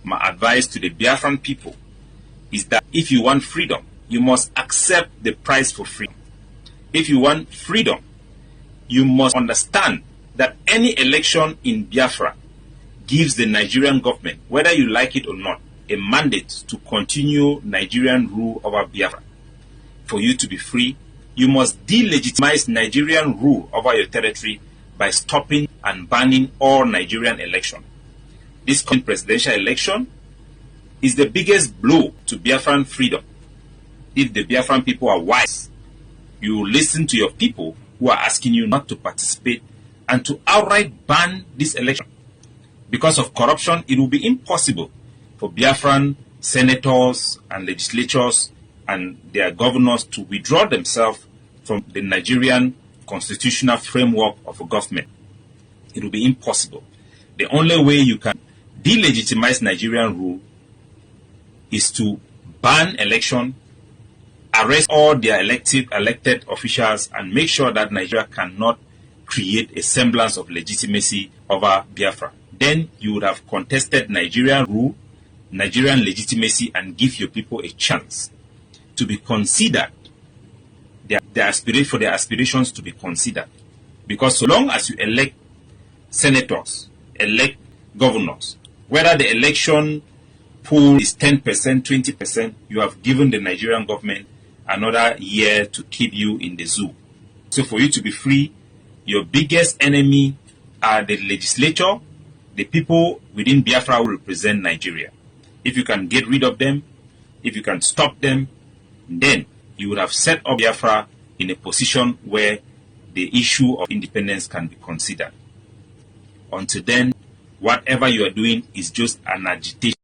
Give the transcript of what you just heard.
my advice to the Biafran people is that if you want freedom, you must accept the price for freedom. If you want freedom, you must understand that any election in Biafra gives the Nigerian government, whether you like it or not, a mandate to continue Nigerian rule over Biafra. For you to be free, you must delegitimize Nigerian rule over your territory by stopping and banning all Nigerian election. This coming presidential election is the biggest blow to Biafran freedom. If the Biafran people are wise, you will listen to your people who are asking you not to participate and to outright ban this election. Because of corruption, it will be impossible for Biafran senators and legislatures and their governors to withdraw themselves from the Nigerian constitutional framework of a government. It will be impossible. The only way you can delegitimize Nigerian rule is to ban election, arrest all their elected officials, and make sure that Nigeria cannot create a semblance of legitimacy over Biafra. Then you would have contested Nigerian rule, Nigerian legitimacy, and give your people a chance to be considered, their aspirations to be considered. Because so long as you elect senators, elect governors, whether the election pool is 10%, 20%, you have given the Nigerian government another year to keep you in the zoo. So for you to be free, your biggest enemy are the legislature, the people within Biafra who represent Nigeria. If you can get rid of them, if you can stop them, then you would have set up Biafra in a position where the issue of independence can be considered. Until then, whatever you are doing is just an agitation.